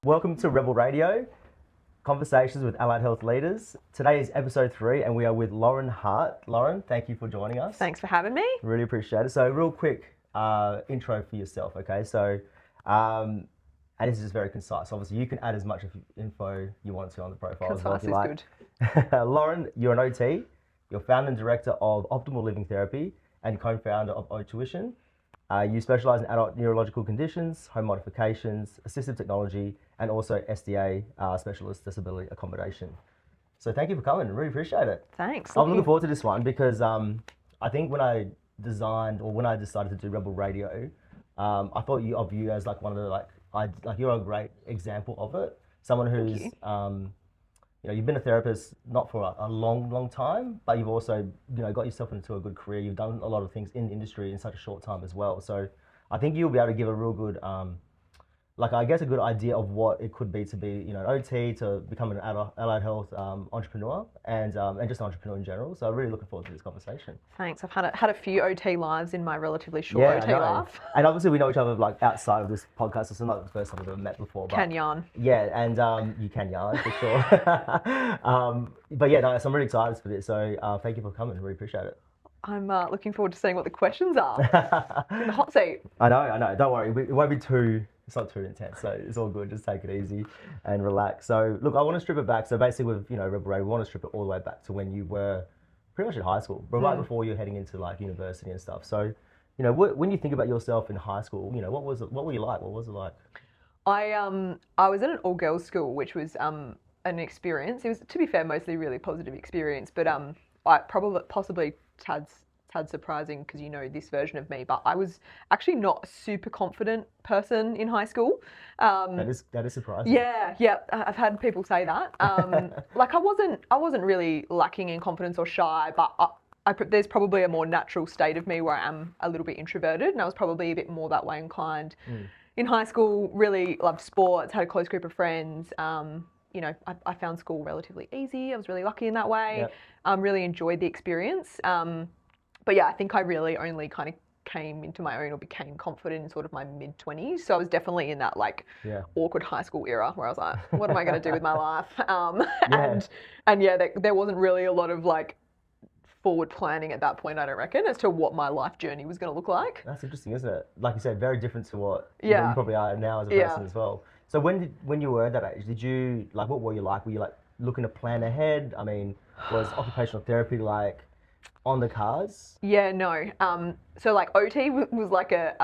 Welcome to Rebel Radio, Conversations with Allied Health Leaders. Today is episode 3 and we are with Lauren Hart. Lauren, thank you for joining us. Thanks for having me. Really appreciate it. So real quick intro for yourself, okay? So, and this is just very concise. Obviously, you can add as much info you want to on the profile as well if you like. Good. Lauren, you're an OT. You're founder and director of Optimal Living Therapy and co-founder of OTuition. You specialise in adult neurological conditions, home modifications, assistive technology, and also SDA, specialist disability accommodation. So thank you for coming. Really appreciate it. Thanks. I'm looking forward to this one because I think when I decided to do Rebel Radio, I thought of you as like one of the you're a great example of it. Someone who's you've been a therapist not for a long time, but you've also got yourself into a good career. You've done a lot of things in the industry in such a short time as well. So I think you'll be able to give a real good, a good idea of what it could be to be, an OT, to become an allied health entrepreneur, and just an entrepreneur in general. So I'm really looking forward to this conversation. Thanks. I've had a few OT lives in my relatively short OT life. And obviously we know each other outside of this podcast. It's not the first time we've ever met before. But, can yarn. Yeah, and you can yarn for sure. So I'm really excited for this. So thank you for coming. Really appreciate it. I'm looking forward to seeing what the questions are. In the hot seat. I know. Don't worry. It won't be it's not too intense, so it's all good. Just take it easy and relax. So, look, I want to strip it back. So, basically, with Rebel Radio, we want to strip it all the way back to when you were pretty much in high school, but right before you're heading into like university and stuff. So, when you think about yourself in high school, what was it? What were you like? What was it like? I was in an all-girls school, which was an experience. It was, to be fair, mostly really positive experience, but I possibly tad surprising because this version of me, but I was actually not a super confident person in high school. That is surprising. Yeah, I've had people say that. I wasn't really lacking in confidence or shy, but there's probably a more natural state of me where I am a little bit introverted, and I was probably a bit more that way inclined. In high school, really loved sports, had a close group of friends. I found school relatively easy. I was really lucky in that way. Yep. Really enjoyed the experience. But yeah, I think I really only kind of came into my own or became confident in sort of my mid-20s. So I was definitely in that awkward high school era where I was like, what am I going to do with my life? There wasn't really a lot of forward planning at that point, I don't reckon, as to what my life journey was going to look like. That's interesting, isn't it? Like you said, very different to what you probably are now as a person as well. So when you were at that age, did you, what were you like? Were you looking to plan ahead? I mean, was occupational therapy on the cards? Yeah, no. So OT was like a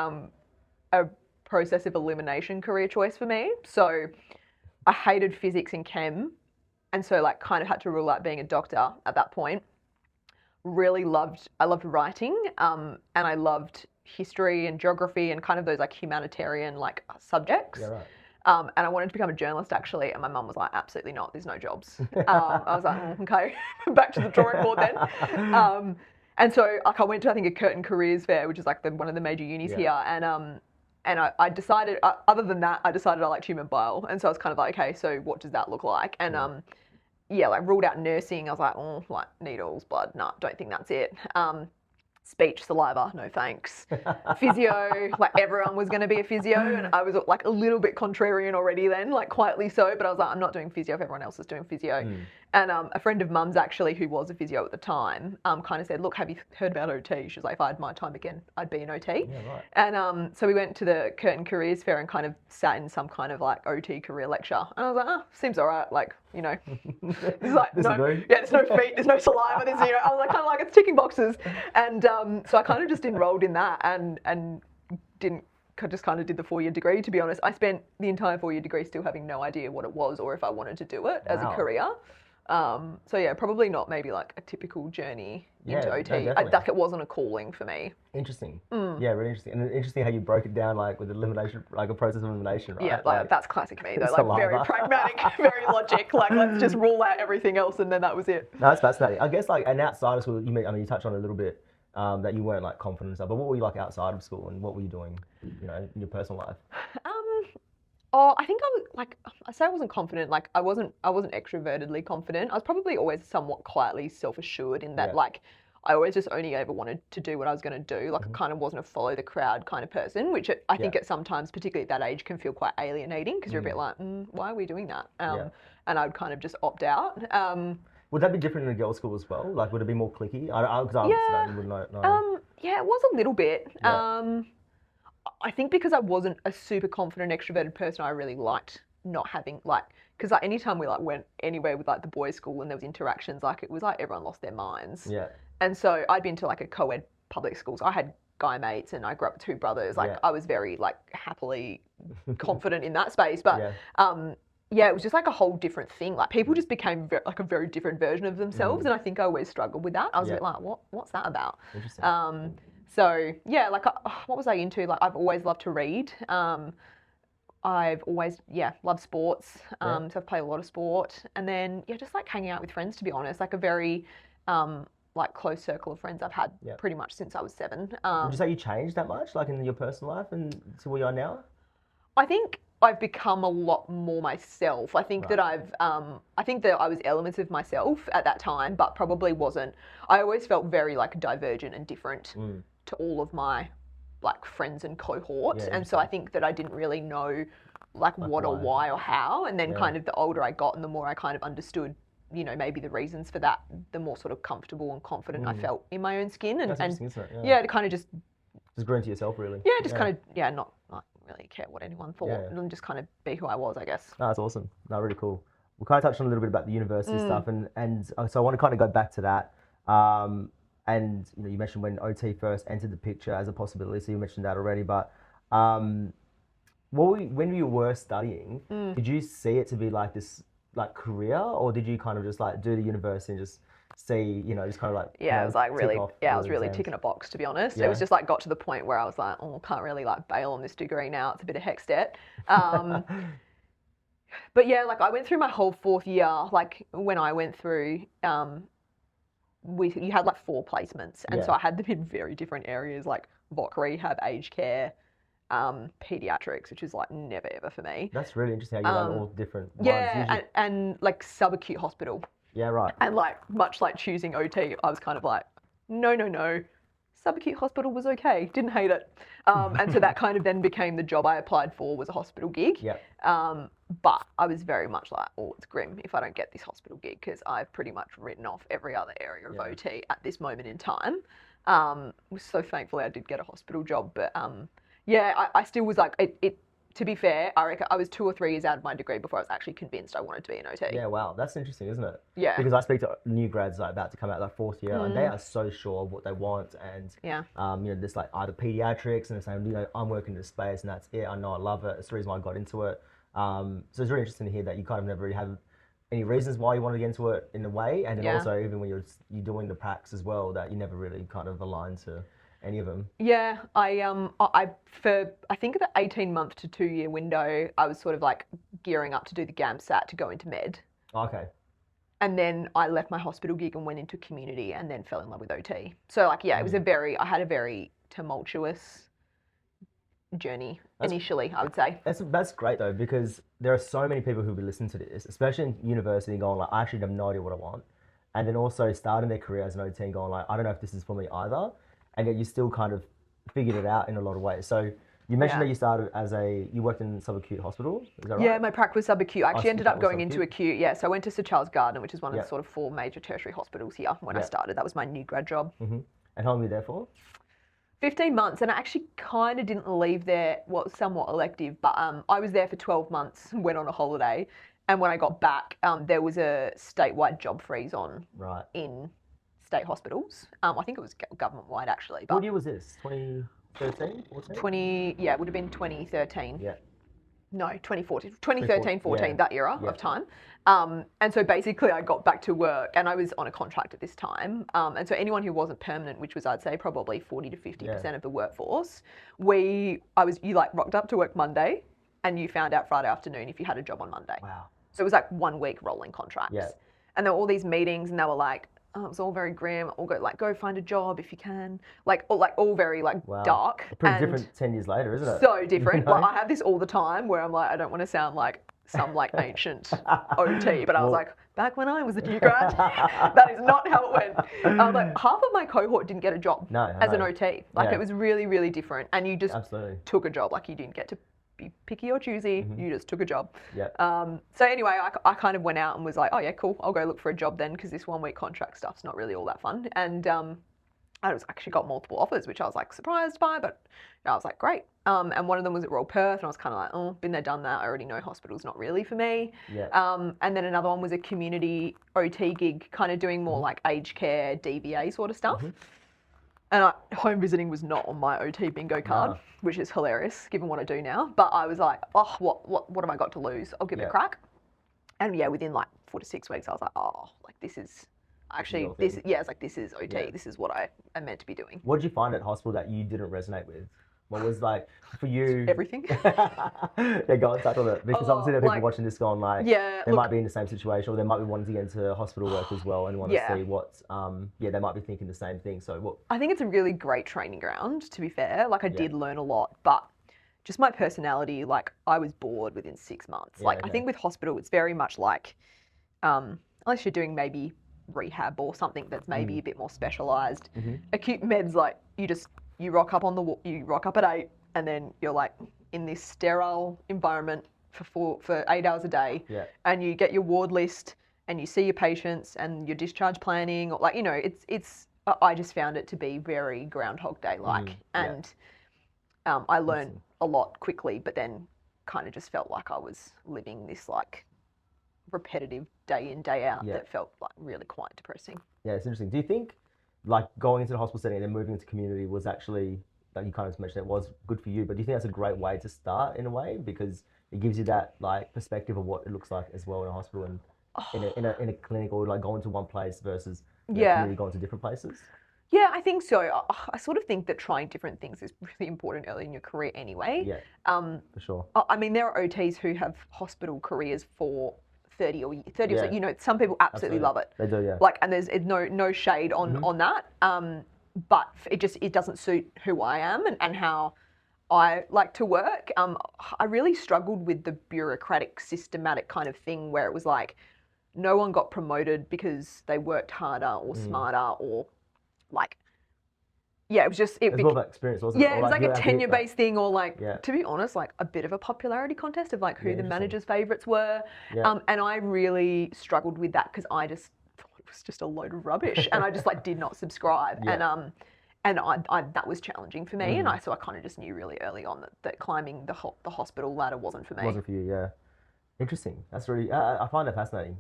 process of elimination career choice for me. So I hated physics and chem, and so kind of had to rule out being a doctor at that point. I loved writing, and I loved history and geography and kind of those humanitarian subjects. Yeah, right. And I wanted to become a journalist actually, and my mum was like, absolutely not, there's no jobs. I was like, okay, back to the drawing board then. And so I went to, I think, a Curtin Careers Fair, which is one of the major unis here, and I decided, other than that, I decided I liked human bio, and so I was kind of like, okay, so what does that look like? And ruled out nursing. I was like, needles, blood, no, don't think that's it. Speech, saliva, no thanks. Physio, everyone was going to be a physio, and I was a little bit contrarian already then, quietly so, but I was like, I'm not doing physio if everyone else is doing physio. And a friend of mum's actually, who was a physio at the time, kind of said, look, have you heard about OT? She was like, if I had my time again, I'd be an OT. Yeah, right. And so we went to the Curtin Careers Fair and kind of sat in some kind of OT career lecture. And I was like, seems all right. There's there's no feet, there's no saliva, I was kind of it's ticking boxes. And so I kind of just enrolled in that and just kind of did the 4-year degree, to be honest. I spent the entire 4-year degree still having no idea what it was or if I wanted to do it as a career. Probably not maybe a typical journey into OT. No, it wasn't a calling for me. Interesting. Yeah, really interesting. And interesting how you broke it down with elimination, a process of elimination, right? Yeah, that's classic me though. Very pragmatic, very logic. Let's just rule out everything else and then that was it. No, that's fascinating. I guess and outside of school, you touched on it a little bit, that you weren't confident and stuff, but what were you outside of school and what were you doing, in your personal life? I think I was I say I wasn't confident. I wasn't extrovertedly confident. I was probably always somewhat quietly self-assured in that I always just only ever wanted to do what I was going to do. Like I kind of wasn't a follow the crowd kind of person, which I think at sometimes, particularly at that age, can feel quite alienating because you're a bit like, why are we doing that? And I'd kind of just opt out. Would that be different in a girls' school as well? Like, would it be more cliquey? Because I obviously wouldn't know. Yeah, it was a little bit. I think because I wasn't a super confident, extroverted person, I really liked not having because like anytime we like went anywhere with like the boys' school and there was interactions, like it was like everyone lost their minds. Yeah. And so I'd been to like a co-ed public school, so I had guy mates and I grew up with two brothers. Like I was very like happily confident in that space, but it was just like a whole different thing. Like people just became like a very different version of themselves, and I think I always struggled with that. I was a bit like, what's that about? Interesting. So yeah, like what was I into? Like I've always loved to read. I've always loved sports. So I've played a lot of sport, and then just like hanging out with friends. To be honest, like a very like close circle of friends I've had pretty much since I was 7. Would you say you changed that much, like in your personal life and to where you are now? I think I've become a lot more myself. I think that I think that I was elements of myself at that time, but probably wasn't. I always felt very like divergent and different to all of my like friends and cohorts, and so I think that I didn't really know like what or why or how. And then kind of the older I got and the more I kind of understood, maybe the reasons for that, the more sort of comfortable and confident I felt in my own skin, and isn't it? to kind of just grew into yourself, really. Kind of not really care what anyone thought, and just kind of be who I was, I guess. No, that's awesome. No, really cool. We kind of touched on a little bit about the university stuff, and so I want to kind of go back to that. And you mentioned when OT first entered the picture as a possibility, so you mentioned that already. But when you were studying, did you see it to be like this like career, or did you kind of just like do the university and just see, just kind of like it was like really I was really ticking a box, to be honest. It was just like got to the point where I was like, I can't really like bail on this degree now. It's a bit of HECS debt. But yeah, like I went through my whole 4th year. Like when I went through, you had like 4 placements, and so I had them in very different areas, like VOC rehab, aged care, pediatrics, which is like never ever for me. That's really interesting how you run all different ones. And like subacute hospital. Yeah, right. And like much like choosing OT, I was kind of like, no. Subacute hospital was okay. Didn't hate it. And so that kind of then became the job I applied for, was a hospital gig. Yeah. But I was very much like, it's grim if I don't get this hospital gig, because I've pretty much written off every other area of OT at this moment in time. So thankfully I did get a hospital job, but I still was like, to be fair, I reckon I was 2 or 3 years out of my degree before I was actually convinced I wanted to be an OT. Yeah, wow, that's interesting, isn't it? Yeah. Because I speak to new grads like about to come out like 4th year, and they are so sure of what they want, and there's like either pediatrics, and they're saying, I'm working in this space, and that's it. I know I love it. It's the reason why I got into it. So it's really interesting to hear that you kind of never really had any reasons why you wanted to get into it in a way, and then also even when you're doing the pracs as well, that you never really kind of aligned to any of them. Yeah, I think the 18-month to 2-year window, I was sort of like gearing up to do the GAMSAT to go into med. Okay. And then I left my hospital gig and went into community, and then fell in love with OT. So like, it was I had a very tumultuous journey initially, I would say. That's great though, because there are so many people who will be listening to this, especially in university, going like, I actually have no idea what I want. And then also starting their career as an OT and going like, I don't know if this is for me either. And yet you still kind of figured it out in a lot of ways. So you mentioned that you started you worked in subacute hospital, is that right? Yeah, my prac was subacute. I actually ended up going into acute. Yeah, so I went to Sir Charles Gardner, which is one of the sort of 4 major tertiary hospitals here when I started. That was my new grad job. Mm-hmm. And how long were you there for? 15 months, and I actually kind of didn't leave there, somewhat elective, but I was there for 12 months, went on a holiday, and when I got back, there was a statewide job freeze on in state hospitals. I think it was government-wide actually. But what year was this? 2013, 14? It would have been 2013. Yeah. No, 2014, 2013, 14, that era of time. And so basically I got back to work, and I was on a contract at this time. And so anyone who wasn't permanent, which was I'd say probably 40 to 50% of the workforce, you rocked up to work Monday, and you found out Friday afternoon if you had a job on Monday. Wow. So it was like 1 week rolling contracts. Yeah. And there were all these meetings, and they were like, it was all very grim. All go find a job if you can. All very dark. Pretty different 10 years later, isn't it? So different. Like, I have this all the time where I'm like, I don't want to sound like some like ancient OT, but I was like, back when I was a new grad, that is not how it went. Like half of my cohort didn't get a job as an OT. Like it was really, really different. And you just took a job. Like you didn't get to be picky or choosy. You just took a job. So anyway, I kind of went out and was like, oh yeah, cool. I'll go look for a job then because this 1 week contract stuff's not really all that fun. And I was actually got multiple offers, which I was like surprised by, but I was like, great. And one of them was at Royal Perth, and I was kind of like, oh, been there, done that. I already know hospital's not really for me. And then another one was a community OT gig, kind of doing more like aged care, DVA sort of stuff. And home visiting was not on my OT bingo card, which is hilarious given what I do now. But I was like, oh, what have I got to lose? I'll give it a crack. And yeah, within like 4 to 6 weeks, I was like, oh, like this is actually this. Yeah, it's like this is OT. This is what I am meant to be doing. What did you find at hospital that you didn't resonate with? What was like for you? Everything. Yeah, go and touch on it because obviously there are people watching this going like, they might be in the same situation, or they might be wanting to get into hospital work as well and want to see what, they might be thinking the same thing. So what? I think it's a really great training ground. To be fair, like I did learn a lot, but just my personality, like I was bored within 6 months. Like I think with hospital, it's very much like, unless you're doing maybe rehab or something that's maybe a bit more specialised. Acute meds, like you rock up you rock up at 8 and then you're like in this sterile environment for 8 hours a day, and you get your ward list and you see your patients and your discharge planning, or like, you know, it's I just found it to be very Groundhog Day like, and I learned a lot quickly, but then kind of just felt like I was living this like repetitive day in, day out that felt like really quite depressing. Yeah, it's interesting. Do you think like going into the hospital setting and then moving into community was actually, like you kind of mentioned, it was good for you, but do you think that's a great way to start in a way because it gives you that like perspective of what it looks like as well in a hospital and in a clinic, or like going to one place versus community going to different places? Yeah, I think so. I sort of think that trying different things is really important early in your career anyway. Yeah, for sure. I mean, there are OTs who have hospital careers for 30 or so, you know, some people absolutely love it. They do, yeah. Like, and there's no shade on that. But it doesn't suit who I am and how I like to work. I really struggled with the bureaucratic, systematic kind of thing where it was like, no one got promoted because they worked harder or smarter or like, it was just... It was more of that experience, wasn't it? Yeah, it was like a tenure-based thing, or like, to be honest, like a bit of a popularity contest of like who the manager's favourites were. And I really struggled with that because I just thought it was just a load of rubbish, and I just like did not subscribe. And I that was challenging for me, and so I kind of just knew really early on that climbing the hospital ladder wasn't for me. Wasn't for you, yeah. Interesting. That's really... I find that fascinating.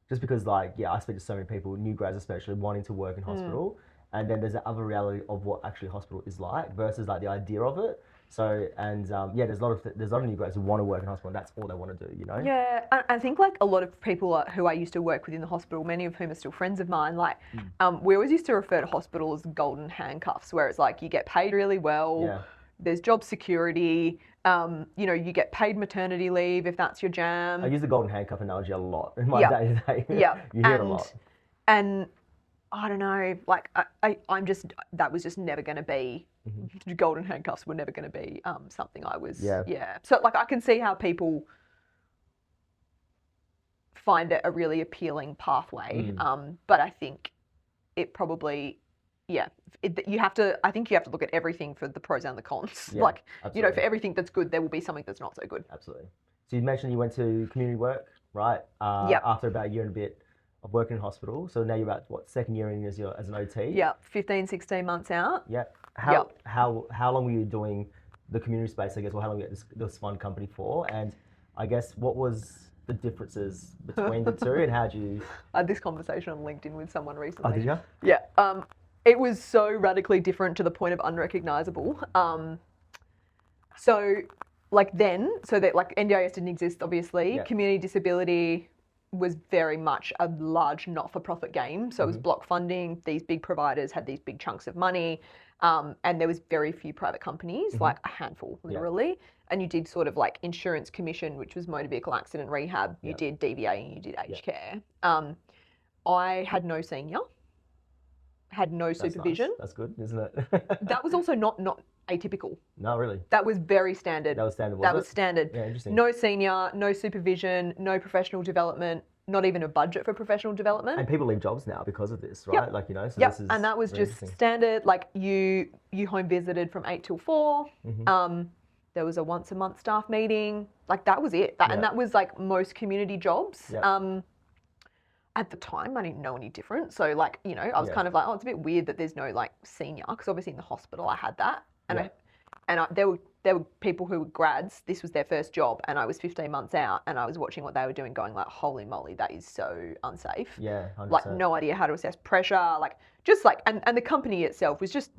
Just because like, I speak to so many people, new grads especially, wanting to work in hospital. And then there's the other reality of what actually hospital is like versus like the idea of it. So, and there's a lot of new grads who want to work in hospital and that's all they want to do, you know? Yeah, I think like a lot of people who I used to work with in the hospital, many of whom are still friends of mine, like we always used to refer to hospital as golden handcuffs, where it's like you get paid really well, there's job security, you know, you get paid maternity leave if that's your jam. I use the golden handcuff analogy a lot in my day-to-day. You hear it a lot. And I don't know, like I'm just, that was just never going to be, golden handcuffs were never going to be something I was, So like I can see how people find it a really appealing pathway, but I think it probably, I think you have to look at everything for the pros and the cons. Like, absolutely. You know, for everything that's good, there will be something that's not so good. Absolutely. So you mentioned you went to community work, right? After about a year and a bit of working in hospital. So now you're about, what, second year in as an OT? Yeah, 15, 16 months out. Yeah. How long were you doing the community space, I guess, or how long were you at this one company for? And I guess what was the differences between the two, and how'd you... I had this conversation on LinkedIn with someone recently. Oh, did you? Yeah. It was so radically different to the point of unrecognisable. So like then, so that like NDIS didn't exist, obviously. Community disability was very much a large not-for-profit game. So it was block funding. These big providers had these big chunks of money. And there was very few private companies, like a handful, literally. And you did sort of like insurance commission, which was motor vehicle accident rehab. You did DVA and you did aged care. I had no senior, had no supervision. Nice. That's good, isn't it? That was also not atypical. No, really. That was very standard. That was standard, That was was it? standard. Yeah, interesting. No senior, no supervision, no professional development, not even a budget for professional development. And people leave jobs now because of this, right? Yep. Like, you know, so Yep. this is And that was very just interesting. standard. Like you home visited from 8 till 4. There was a once a month staff meeting. Like that was it. And that was like most community jobs. Yeah. At the time, I didn't know any different. So like, you know, I was kind of like, oh, it's a bit weird that there's no like senior, because obviously in the hospital I had that. And there were people who were grads. This was their first job, and I was 15 months out, and I was watching what they were doing, going like, "Holy moly, that is so unsafe." Yeah, 100%. Like no idea how to assess pressure. Like just like, and the company itself was just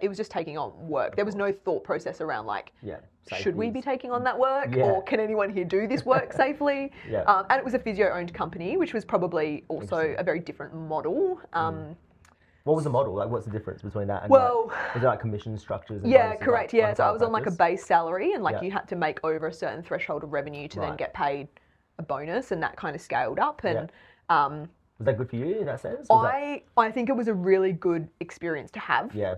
it was just taking on work. There was no thought process around like, should we be taking on that work, or can anyone here do this work safely? And it was a physio-owned company, which was probably also a very different model. What was the model? Like, what's the difference between that and Well, like, was it like commission structures? And yeah, bonuses, correct. like, Yeah, so I was on like a base salary, and like Yeah. you had to make over a certain threshold of revenue to then Right. get paid a bonus, and that kind of scaled up. And Was that good for you in that sense? Was I think it was a really good experience to have. Yeah.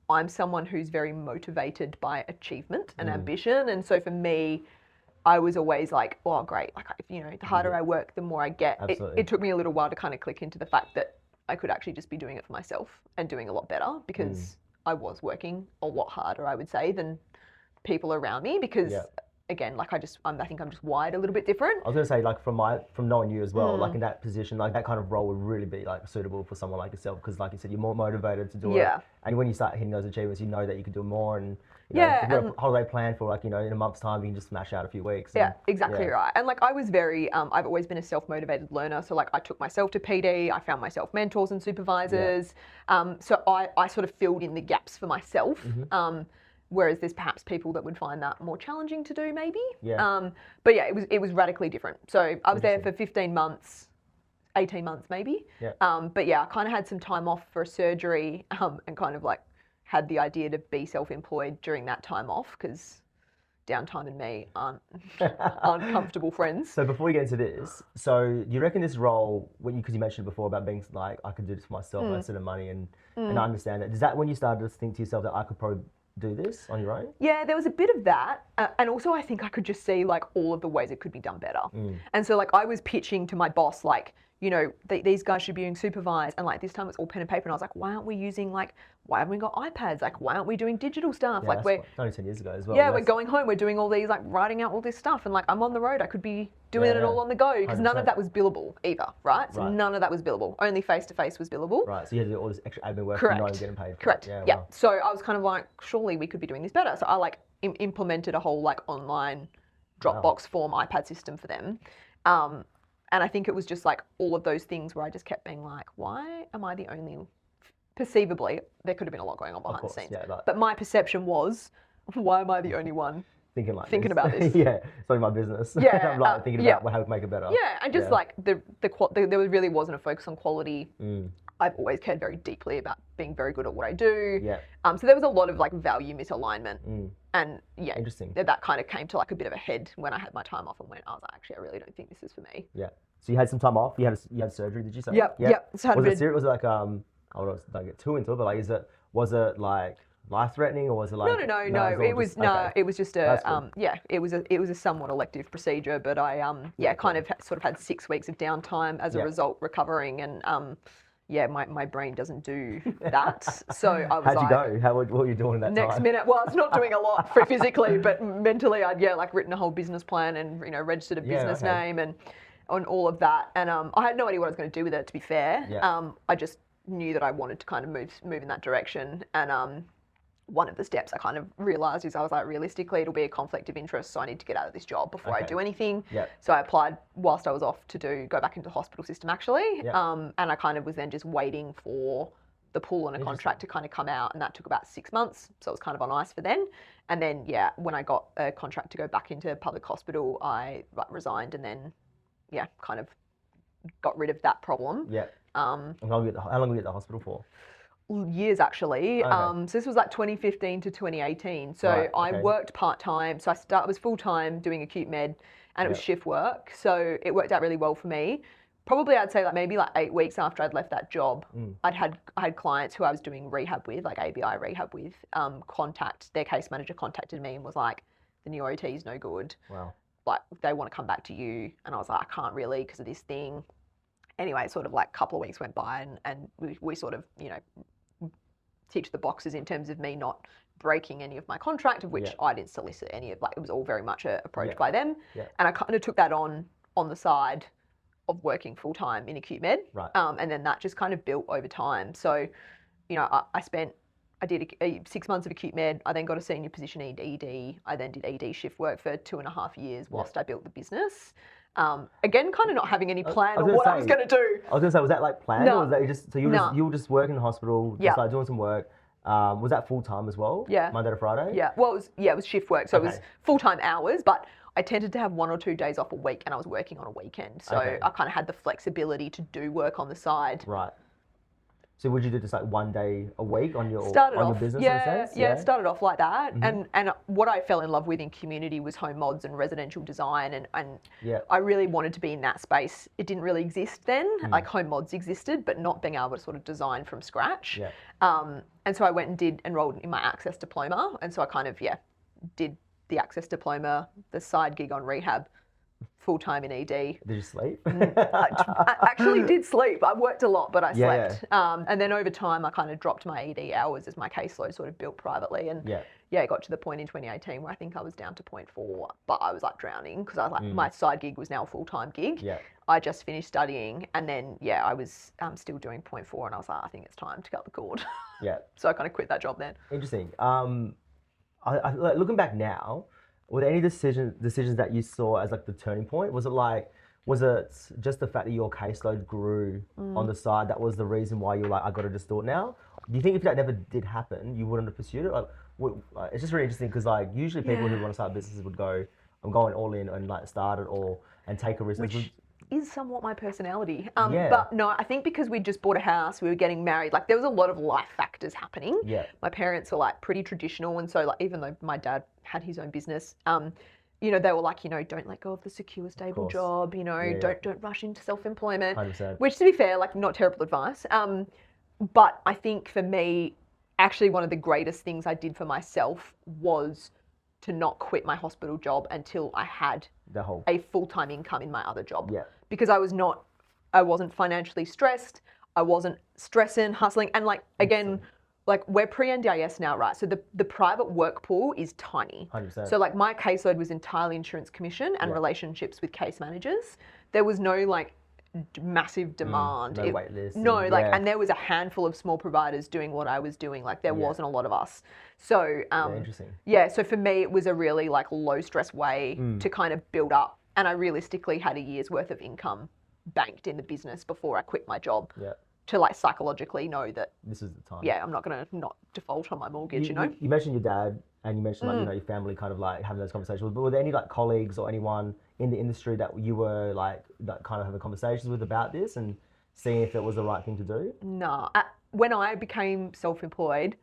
I'm someone who's very motivated by achievement and ambition, and so for me, I was always like, oh, great. Like, you know, the harder I work, the more I get. Absolutely. It took me a little while to kind of click into the fact that I could actually just be doing it for myself and doing a lot better, because I was working a lot harder, I would say, than people around me, because again, like I think I'm just wired a little bit different. I was gonna say, like, from knowing you as well, like in that position, like that kind of role would really be like suitable for someone like yourself, because like you said, you're more motivated to do it. And when you start hitting those achievements, you know that you can do more, and you know, if you've got a holiday plan for like, you know, in a month's time, you can just smash out a few weeks. Yeah, exactly right. And like I was very, I've always been a self-motivated learner. So like I took myself to PD, I found myself mentors and supervisors. So I sort of filled in the gaps for myself. Whereas there's perhaps people that would find that more challenging to do, maybe. But yeah, it was radically different. So I was there for 15 months, 18 months maybe. But yeah, I kind of had some time off for a surgery, and kind of like had the idea to be self-employed during that time off, because downtime and me aren't comfortable friends. So before we get into this, so do you reckon this role, because you mentioned before about being like, I could do this for myself, I set of money, and I understand it. Is that when you started to think to yourself that I could probably do this on your own? Yeah, there was a bit of that. And also I think I could just see like all of the ways it could be done better. And so like I was pitching to my boss, like, you know, these guys should be being supervised. And like this time it's all pen and paper. And I was like, why aren't we using like, why haven't we got iPads? Like, why aren't we doing digital stuff? Yeah, like we're only 10 years ago as well. Yeah, we're going home, we're doing all these, like writing out all this stuff. And like, I'm on the road, I could be doing it all on the go, because none of that was billable either, right? So none of that was billable. Only face-to-face was billable. Right, so you had to do all this extra admin work. Correct. And not getting paid for Correct. it. Yeah. Wow. So I was kind of like, surely we could be doing this better. So I like implemented a whole like online Dropbox form iPad system for them. And I think it was just like all of those things where I just kept being like, why am I the only, perceivably, there could have been a lot going on behind the scenes. Yeah, but my perception was, why am I the only one thinking about this? Yeah, it's only my business. Yeah, I'm like thinking about how to make it better. Yeah, and just like there really wasn't a focus on quality. I've always cared very deeply about being very good at what I do. Yeah. So there was a lot of like value misalignment. And yeah, interesting. That kind of came to like a bit of a head when I had my time off and went, I was like, actually, I really don't think this is for me. Yeah. So you had some time off. You had surgery. Did you say? Yep. So was it serious? Was it like I don't get too into it, but like, was it like life threatening, or was it like? No. It was just a it was a somewhat elective procedure, but I kind of sort of had 6 weeks of downtime as a result, recovering, and my brain doesn't do that. So I was How'd you like, go? What were you doing in that next time? minute, well, I was not doing a lot physically, but mentally I'd like written a whole business plan and, you know, registered a business name and on all of that. And I had no idea what I was going to do with it, to be fair. I just knew that I wanted to kind of move in that direction. And one of the steps I kind of realised is I was like, realistically, it'll be a conflict of interest, so I need to get out of this job before I do anything. So I applied whilst I was off to go back into the hospital system, actually. And I kind of was then just waiting for the pull on a contract to kind of come out, and that took about 6 months. So it was kind of on ice for then. And then, when I got a contract to go back into public hospital, I resigned, and then, kind of got rid of that problem. How long were you at the hospital for? Years, actually. So this was like 2015 to 2018. So I worked part-time. So I was full-time doing acute med, and it was shift work. So it worked out really well for me. probably I'd say like maybe like 8 weeks after I'd left that job, I had clients who I was doing rehab with, like ABI rehab with, their case manager contacted me and was like, the new OT is no good. Wow. Like they want to come back to you. And I was like, I can't really because of this thing. Anyway, sort of like a couple of weeks went by and we sort of, you know, ticked the boxes in terms of me not breaking any of my contract, of which I didn't solicit any of, like it was all very much approached by them. And I kind of took that on the side of working full time in acute med. Right. And then that just kind of built over time. So, you know, I did 6 months of acute med. I then got a senior position in ED. I then did ED shift work for 2.5 years whilst I built the business. Again, kind of not having any plan on what I was going to do. I was going to say, was that like planned? No. Or was that just, so you were just working in the hospital, just like doing some work. Was that full time as well? Yeah. Monday to Friday? Yeah. Well, it was shift work. So it was full-time hours, but I tended to have 1 or 2 days off a week and I was working on a weekend. So I kind of had the flexibility to do work on the side. Right. So would you do just like 1 day a week on your business in a sense? Yeah, it started off like that. And what I fell in love with in community was home mods and residential design. And I really wanted to be in that space. It didn't really exist then. Like home mods existed, but not being able to sort of design from scratch. Yeah. And so I went and enrolled in my Access diploma. And so I kind of, did the Access diploma, the side gig on rehab, full-time in ED. Did you sleep? I actually did sleep. I worked a lot, but I slept. And then over time, I kind of dropped my ED hours as my caseload sort of built privately. And it got to the point in 2018 where I think I was down to 0.4, but I was like drowning because I was like, my side gig was now a full-time gig. Yeah. I just finished studying and then, I was still doing 0.4 and I was like, I think it's time to cut the cord. Yeah. So I kind of quit that job then. Interesting. Looking back now, were there any decisions that you saw as like the turning point? Was it just the fact that your caseload grew on the side that was the reason why you're like, I got to just do it now? Do you think if that never did happen, you wouldn't have pursued it? Like, it's just really interesting because like usually people who want to start businesses would go, I'm going all in and like start it and take a risk. Which is somewhat my personality. But no, I think because we just bought a house, we were getting married, like there was a lot of life factors happening. Yeah. My parents were like pretty traditional. And so like, even though my dad had his own business, you know, they were like, you know, don't let go of the secure, stable job, you know, don't rush into self-employment, 100%. Which to be fair, like not terrible advice. But I think for me, actually one of the greatest things I did for myself was to not quit my hospital job until I had a full-time income in my other job. Yeah. Because I wasn't financially stressed. I wasn't stressing, hustling. And like, again, like we're pre-NDIS now, right? So the private work pool is tiny. 100%. So like my caseload was entirely insurance commission and relationships with case managers. There was no like massive demand. No wait list. And there was a handful of small providers doing what I was doing. Like there wasn't a lot of us. So interesting. So for me it was a really like low stress way to kind of build up. And I realistically had a year's worth of income banked in the business before I quit my job to like psychologically know that this is the time. Yeah, I'm not going to not default on my mortgage, you know? You mentioned your dad and you mentioned like, you know, your family kind of like having those conversations. But were there any like colleagues or anyone in the industry that you were like that kind of having conversations with about this and seeing if it was the right thing to do? No. When I became self-employed,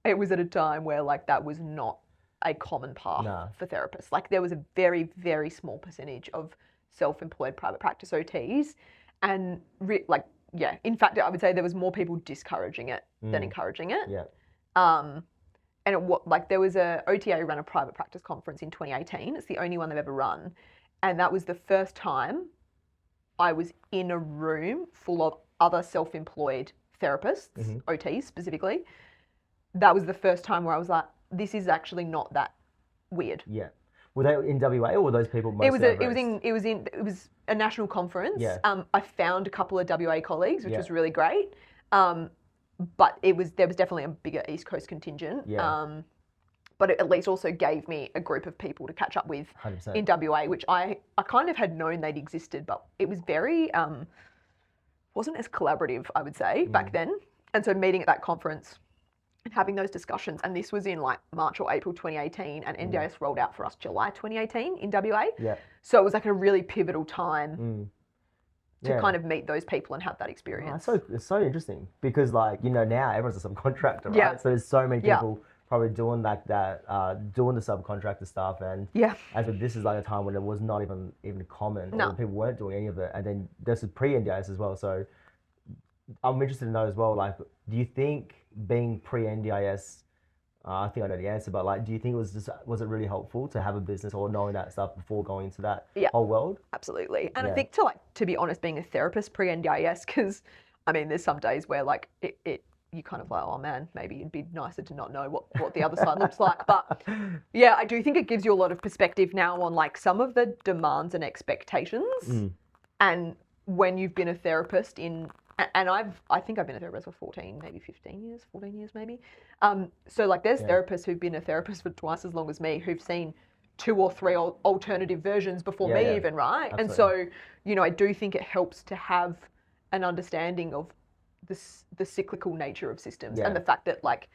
it was at a time where like that was not a common path for therapists. Like there was a very, very small percentage of self-employed private practice OTs. And in fact, I would say there was more people discouraging it than encouraging it. Yeah. And there was a OTA ran a private practice conference in 2018. It's the only one they've ever run. And that was the first time I was in a room full of other self-employed therapists, OTs specifically. That was the first time where I was like, this is actually not that weird. Yeah. Were they in WA or were those people mostly it was a national conference. Yeah. I found a couple of WA colleagues, which was really great. But there was definitely a bigger East Coast contingent. Yeah. But it at least also gave me a group of people to catch up with 100%. in WA, which I kind of had known they'd existed, but it was very wasn't as collaborative, I would say, back then. And so meeting at that conference and having those discussions, and this was in like March or April 2018, and NDIS rolled out for us July 2018 in WA. Yeah. So it was like a really pivotal time to kind of meet those people and have that experience. It's so interesting because like, you know, now everyone's a subcontractor, right? Yeah. So there's so many people probably doing like that, doing the subcontractor stuff, and Yeah. as with this is like a time when it was not even common, No. or people weren't doing any of it, and then this is pre-NDIS as well. So I'm interested to know as well, like, do you think being pre-NDIS, I think I know the answer, but like, do you think was it really helpful to have a business or knowing that stuff before going into that Yeah. whole world? Absolutely. And I Yeah. think to be honest, being a therapist pre-NDIS, because I mean, there's some days where like you kind of like, oh man, maybe it'd be nicer to not know what the other side looks like. But yeah, I do think it gives you a lot of perspective now on like some of the demands and expectations. And when you've been a therapist and I think I've been a therapist for 14 years maybe. So like there's therapists who've been a therapist for twice as long as me, who've seen 2 or 3 alternative versions before me even, right? Absolutely. And so, you know, I do think it helps to have an understanding of the cyclical nature of systems and the fact that like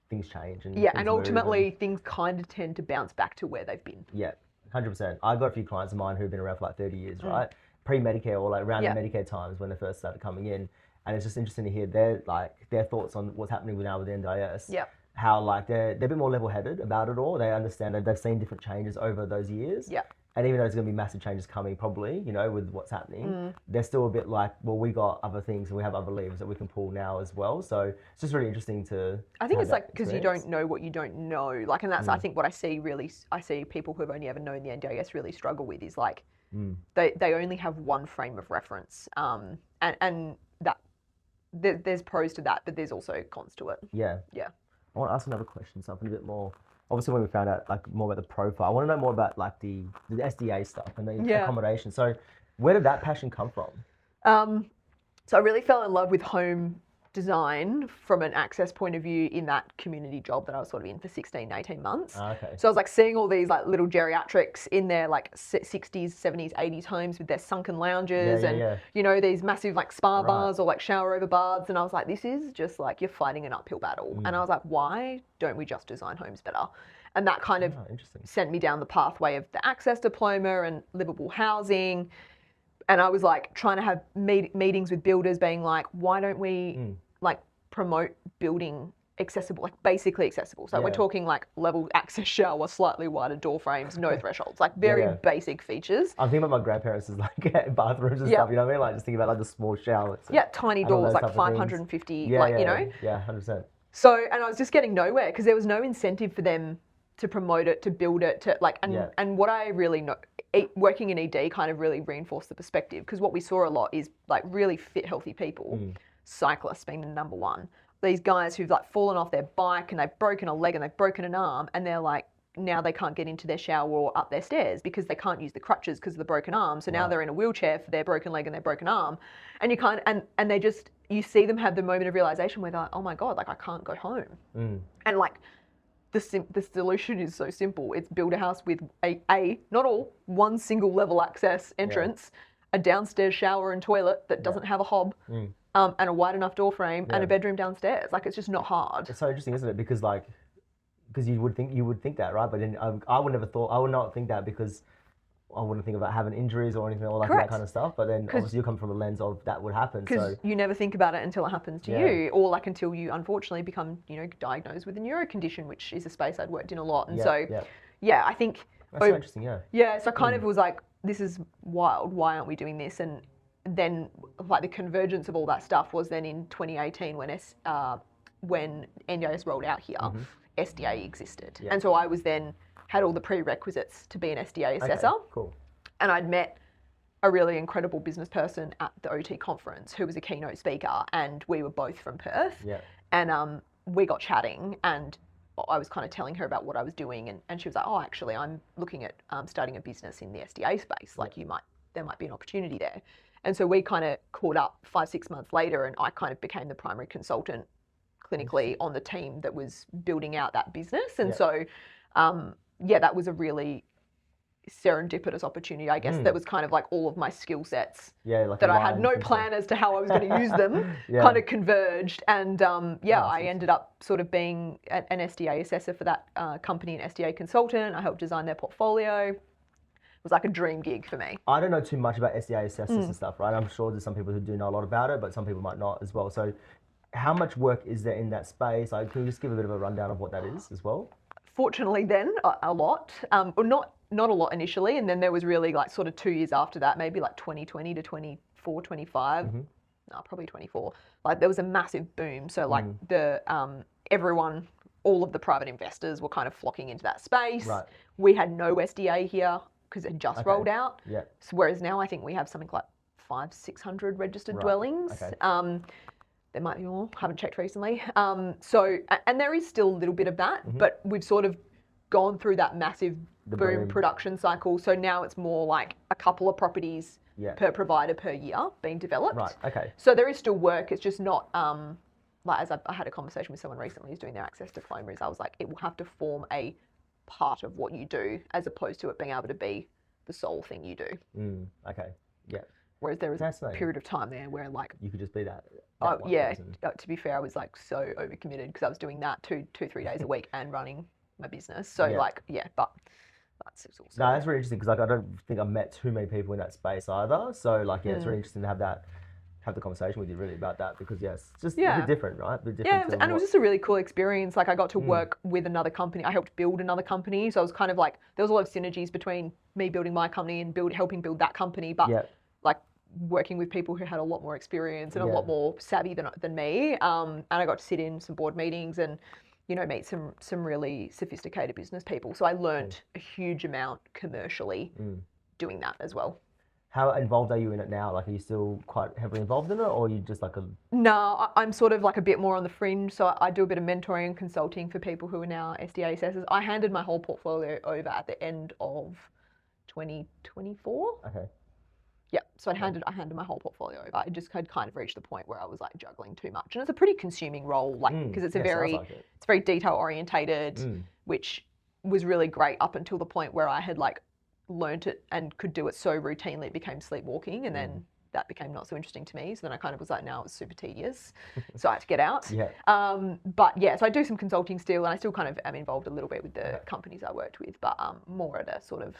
things change and and ultimately things kind of tend to bounce back to where they've been. Yeah, 100%. I've got a few clients of mine who've been around for like 30 years, right? Pre-Medicare or like around the Medicare times when they first started coming in, and it's just interesting to hear their thoughts on what's happening now with the NDIS. Yeah. How like they're a bit more level-headed about it all. They understand that they've seen different changes over those years. Yeah. And even though there's going to be massive changes coming, probably, you know, with what's happening, they're still a bit like, well, we got other things and we have other levers that we can pull now as well. So it's just really interesting to. I think it's like because you don't know what you don't know. Like, and that's I think what I see people who have only ever known the NDIS really struggle with is like they only have one frame of reference, and that there's pros to that, but there's also cons to it. Yeah. Yeah. I want to ask another question, something a bit more. Obviously, when we found out like more about the profile, I want to know more about like the SDA stuff and the accommodation. So, where did that passion come from? So I really fell in love with home design from an access point of view in that community job that I was sort of in for 16, 18 months. Okay. So I was like seeing all these like little geriatrics in their like 60s, 70s, 80s homes with their sunken lounges you know, these massive like spa bars or like shower over baths. And I was like, this is just like you're fighting an uphill battle. And I was like, why don't we just design homes better? And that kind of sent me down the pathway of the access diploma and livable housing. And I was like trying to have meetings with builders being like, why don't we like promote building accessible, like basically accessible. So we're talking like level access shower, slightly wider door frames, no thresholds, like very basic features. I'm thinking about my grandparents' like bathrooms and stuff, you know what I mean? Like just thinking about like the small showers. Tiny doors, like 550, you know? Yeah, 100%. So, and I was just getting nowhere because there was no incentive for them to promote it, to build it, to like, and what I really know, working in ED kind of really reinforced the perspective because what we saw a lot is like really fit, healthy people, cyclists being the number one. These guys who've like fallen off their bike and they've broken a leg and they've broken an arm and they're like, now they can't get into their shower or up their stairs because they can't use the crutches because of the broken arm. So now they're in a wheelchair for their broken leg and their broken arm. And you can't, and they just, you see them have the moment of realization where they're like, oh my God, like I can't go home. And like, the solution is so simple. It's build a house with not all, one single level access entrance, a downstairs shower and toilet that doesn't have a hob, and a wide enough door frame and a bedroom downstairs. Like it's just not hard. It's so interesting, isn't it? Because you would think that, right? But then I would not think that because I wouldn't think about having injuries or anything like that kind of stuff. But then obviously you come from a lens of that would happen. Because you never think about it until it happens to you, or like until you unfortunately become, you know, diagnosed with a neuro condition, which is a space I'd worked in a lot. And I think that's so interesting. So I kind of was like, this is wild. Why aren't we doing this? And then like the convergence of all that stuff was then in 2018 when NDIS rolled out here, SDA existed, and so I was then had all the prerequisites to be an SDA assessor. Okay, cool. And I'd met a really incredible business person at the OT conference who was a keynote speaker, and we were both from Perth. Yeah. And we got chatting, and I was kind of telling her about what I was doing, and she was like, "Oh, actually, I'm looking at starting a business in the SDA space. Like, there might be an opportunity there." And so we kind of caught up 5-6 months later, and I kind of became the primary consultant clinically on the team that was building out that business. And so, that was a really serendipitous opportunity, I guess, that was kind of like all of my skill sets that I had no plan as to how I was going to use them kind of converged. And I ended up sort of being an SDA assessor for that company, an SDA consultant. I helped design their portfolio. It was like a dream gig for me. I don't know too much about SDA assessors and stuff, right? I'm sure there's some people who do know a lot about it, but some people might not as well. So how much work is there in that space? Like, can you just give a bit of a rundown of what that is as well? Fortunately then, a lot. Or not a lot initially, and then there was really like sort of 2 years after that, maybe like 2020 to 24, 25. Mm-hmm. No, probably 24. Like there was a massive boom. So like the everyone, all of the private investors were kind of flocking into that space. Right. We had no SDA here because it just rolled out. Yeah. So whereas now I think we have something like 500-600 registered dwellings. Okay. There might be more. Haven't checked recently. So and there is still a little bit of that, but we've sort of gone through that massive boom production cycle. So now it's more like a couple of properties per provider per year being developed. Right. Okay. So there is still work. It's just not like as I had a conversation with someone recently who's doing their access diploma. I was like, it will have to form a part of what you do as opposed to it being able to be the sole thing you do. Okay. Yeah. Whereas there was a period of time there where like you could just be that oh yeah. person. To be fair, I was like so overcommitted because I was doing that 2-3 days a week and running my business. So but that's also. No, that's really interesting because like I don't think I've met too many people in that space either. So like it's really interesting to have the conversation with you really about that because it's just a bit different, right? A bit different and it was just a really cool experience. Like I got to work with another company. I helped build another company, so I was kind of like there was a lot of synergies between me building my company and helping build that company. But like working with people who had a lot more experience and a lot more savvy than me. And I got to sit in some board meetings and meet some really sophisticated business people. So I learned a huge amount commercially doing that as well. How involved are you in it now? Like, are you still quite heavily involved in it, or are you just like a... No, I'm sort of like a bit more on the fringe. So I do a bit of mentoring and consulting for people who are now SDA assessors. I handed my whole portfolio over at the end of 2024. Okay. Yeah, so I handed my whole portfolio over. I just had kind of reached the point where I was like juggling too much, and it's a pretty consuming role, like because it's it's very detail orientated, which was really great up until the point where I had like learnt it and could do it so routinely it became sleepwalking, and then that became not so interesting to me. So then I kind of was like, now it's super tedious, so I had to get out. But yeah, so I do some consulting still, and I still kind of am involved a little bit with the companies I worked with, but more at a sort of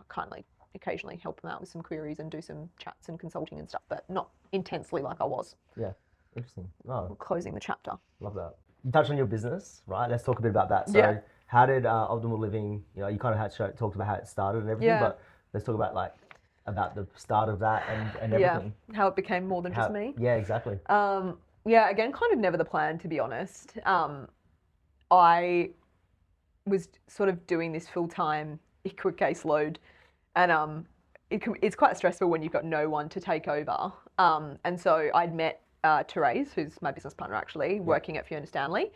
kindly. Occasionally help them out with some queries and do some chats and consulting and stuff, but not intensely like I was. Yeah, interesting. Oh, closing the chapter. Love that. You touched on your business, right? Let's talk a bit about that. So how did Optimal Living, you kind of talked about how it started and everything, but let's talk about about the start of that and everything. Yeah, how it became more than just me. Yeah, exactly. Again, kind of never the plan, to be honest. I was sort of doing this full-time quick caseload. And it's quite stressful when you've got no one to take over. And so I'd met Therese, who's my business partner actually, working at Fiona Stanley.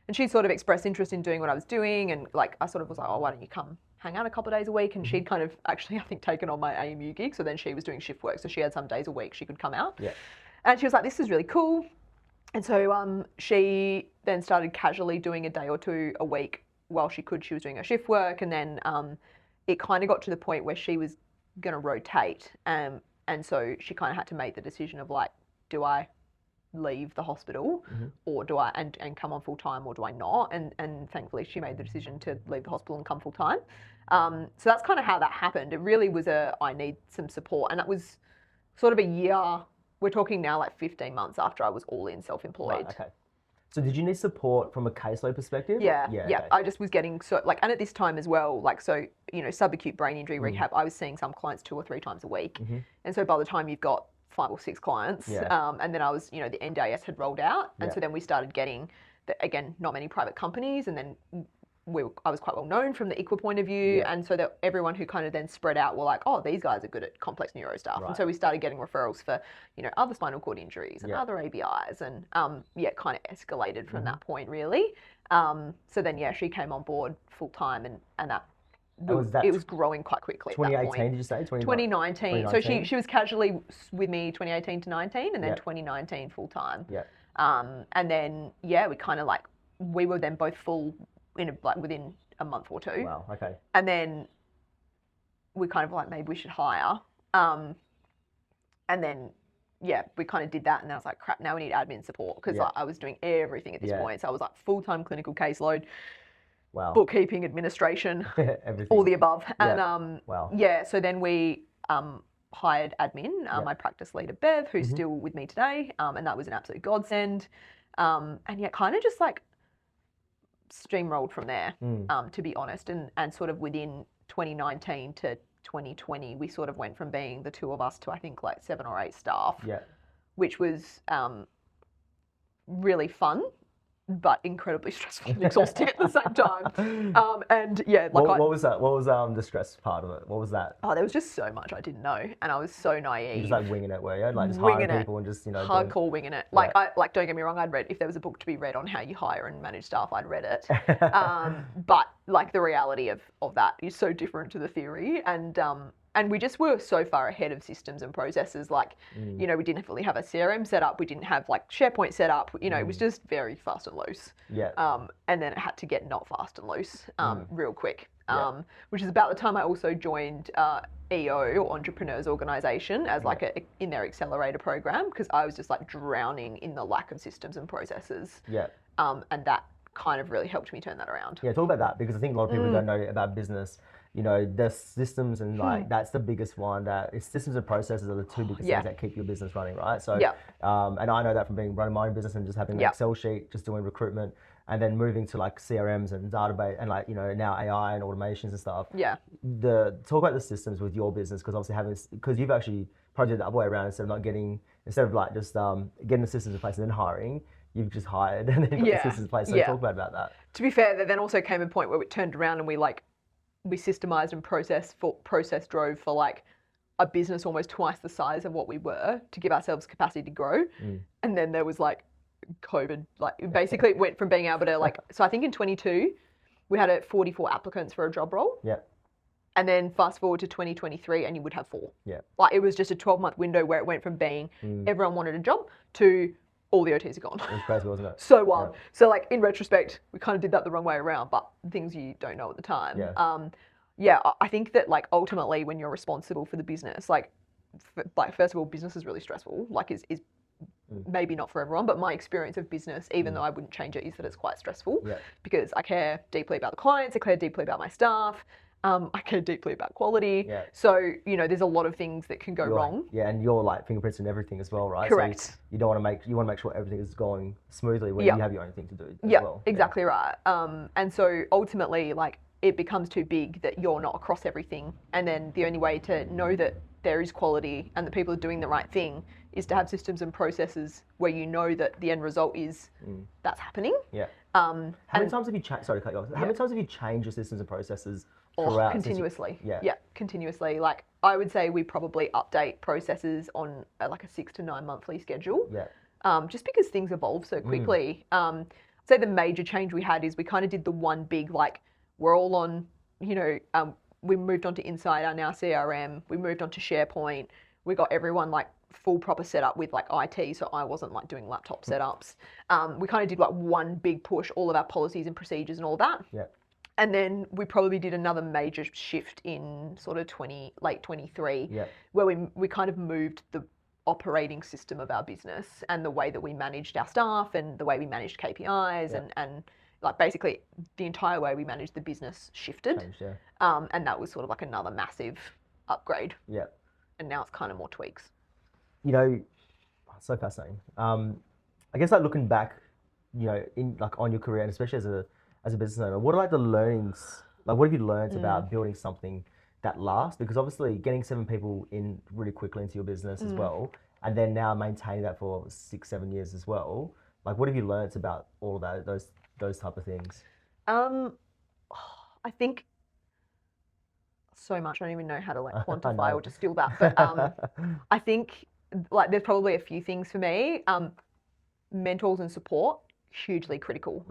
And she sort of expressed interest in doing what I was doing. And like I sort of was like, oh, why don't you come hang out a couple of days a week? And she'd kind of actually, I think, taken on my AMU gig. So then she was doing shift work. So she had some days a week she could come out. Yeah. And she was like, this is really cool. And so she then started casually doing a day or two a week while she could. She was doing her shift work. And then it kind of got to the point where she was going to rotate. And so she kind of had to make the decision of like, do I leave the hospital or do I, and come on full time, or do I not? And thankfully she made the decision to leave the hospital and come full time. So that's kind of how that happened. It really was I need some support. And that was sort of a year, we're talking now like 15 months after I was all in self-employed. Right, okay. So did you need support from a caseload perspective? Yeah. Okay. I just was getting and at this time as well, subacute brain injury rehab, I was seeing some clients 2 or 3 times a week. And so by the time you've got 5 or 6 clients, and then I was, the NDIS had rolled out. And so then we started getting, again, not many private companies. And then I was quite well known from the ICWA point of view. And so that everyone who kind of then spread out were like, oh, these guys are good at complex neuro stuff. Right. And so we started getting referrals for, other spinal cord injuries and other ABIs, and kind of escalated from that point really. So then, she came on board full time, and that it was growing quite quickly. 2018, did you say? 2019. So she was casually with me 2018 to 19, and then 2019 full time. Yeah. And then we kind of we were then both full within a month or 2. Wow. Okay. And then we kind of maybe we should hire. And then we kind of did that, and then I was like, crap, now we need admin support, because I was doing everything at this point. So I was full-time clinical caseload. Wow. Bookkeeping, administration, all the above. And so then we hired admin, my practice leader Bev, who's still with me today, and that was an absolute godsend. And yet kind of just like steamrolled from there, to be honest. And sort of within 2019 to 2020, we sort of went from being the two of us to I think like 7 or 8 staff, which was really fun, but incredibly stressful and exhausting at the same time. And yeah, like what was that? What was the stress part of it? What was that? Oh, there was just so much I didn't know, and I was so naive. You just like winging it, were you? Like just hiring people and just hardcore winging it. Like don't get me wrong, I'd read if there was a book to be read on how you hire and manage staff, I'd read it. But like the reality of that is so different to the theory, and we just were so far ahead of systems and processes. Like, we didn't really have a CRM set up. We didn't have like SharePoint set up. It was just very fast and loose. And then it had to get not fast and loose real quick, which is about the time I also joined EO, or Entrepreneurs Organisation, as like in their accelerator program, because I was just like drowning in the lack of systems and processes. And that kind of really helped me turn that around. Yeah, talk about that, because I think a lot of people don't know about business. The systems and like that's the biggest one. Systems and processes are the two biggest things that keep your business running, right? So, and I know that from running my own business and just having an Excel sheet, just doing recruitment, and then moving to like CRMs and database and like now AI and automations and stuff. Talk about the systems with your business, because obviously because you've actually probably did the other way around. Instead of like just getting the systems in place and then hiring, you've just hired and then got the systems in place. So talk about that. To be fair, there then also came a point where we turned around and we systemized and process drove for like a business almost twice the size of what we were to give ourselves capacity to grow. And then there was like COVID, like basically it went from being able to like, so I think in 22 we had 44 applicants for a job role. And then fast forward to 2023 and you would have 4. Like it was just a 12-month window where it went from being everyone wanted a job to all the OTs are gone. It was crazy, wasn't it? So wild. So like in retrospect, we kind of did that the wrong way around, but things you don't know at the time. I think that like ultimately when you're responsible for the business, like first of all, business is really stressful. Like is maybe not for everyone, but my experience of business, even though I wouldn't change it, is that it's quite stressful because I care deeply about the clients, I care deeply about my staff. I care deeply about quality. So, there's a lot of things that can go wrong. And you're like fingerprints and everything as well, right? Correct. So you want to make sure everything is going smoothly when you have your own thing to do as well. Exactly right. And so ultimately, like, it becomes too big that you're not across everything. And then the only way to know that there is quality and that people are doing the right thing is to have systems and processes where you know that the end result is that's happening. How many times have you changed? Sorry to cut you off. How many times have you changed your systems and processes? Continuously. Continuously. Like I would say we probably update processes on like a 6 to 9 monthly schedule. Just because things evolve so quickly. I'd say the major change we had is we kind of did the one big, like we're all on, we moved on to Insight, our now CRM. We moved on to SharePoint. We got everyone like full proper setup with like IT, so I wasn't like doing laptop setups. We kind of did like one big push, all of our policies and procedures and all that. And then we probably did another major shift in sort of late 23, where we kind of moved the operating system of our business and the way that we managed our staff and the way we managed KPIs and like basically the entire way we managed the business shifted. And that was sort of like another massive upgrade. And now it's kind of more tweaks. So fascinating. I guess like looking back, in like on your career and especially as a business owner, what are like the learnings, like what have you learned about building something that lasts? Because obviously getting 7 people in really quickly into your business as well, and then now maintaining that for 6-7 years as well, like what have you learned about all of that, those type of things? I think so much, I don't even know how to like quantify or distill that, but I think like there's probably a few things for me. Mentors and support, hugely critical.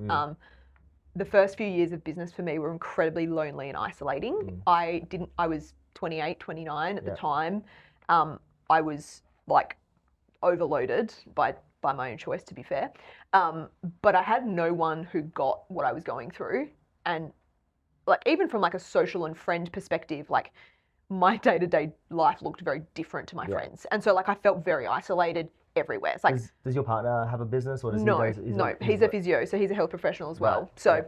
The first few years of business for me were incredibly lonely and isolating. I was 28, 29 at the time. I was like overloaded by my own choice, to be fair. But I had no one who got what I was going through. And like, even from like a social and friend perspective, like my day-to-day life looked very different to my friends. And so like, I felt very isolated everywhere. It's like, does your partner have a business or does he's a physio, so he's a health professional as well. So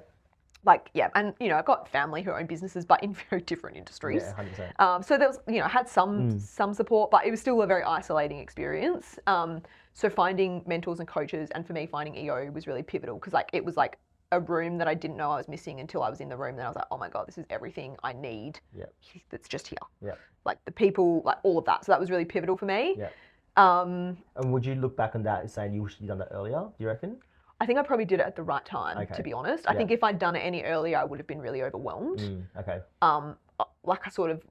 like, yeah, and you know, I've got family who own businesses, but in very different industries. Yeah, 100%. So there was, you know, I had some support, but it was still a very isolating experience. So finding mentors and coaches, and for me, finding EO was really pivotal because like it was like a room that I didn't know I was missing until I was in the room. Then I was like, oh my god, this is everything I need. Yeah. That's just here. Yeah. Like the people, like all of that. So that was really pivotal for me. Yeah. And would you look back on that and saying you should have done that earlier? Do you reckon? I think I probably did it at the right time, to be honest. I think if I'd done it any earlier, I would have been really overwhelmed. Okay. Like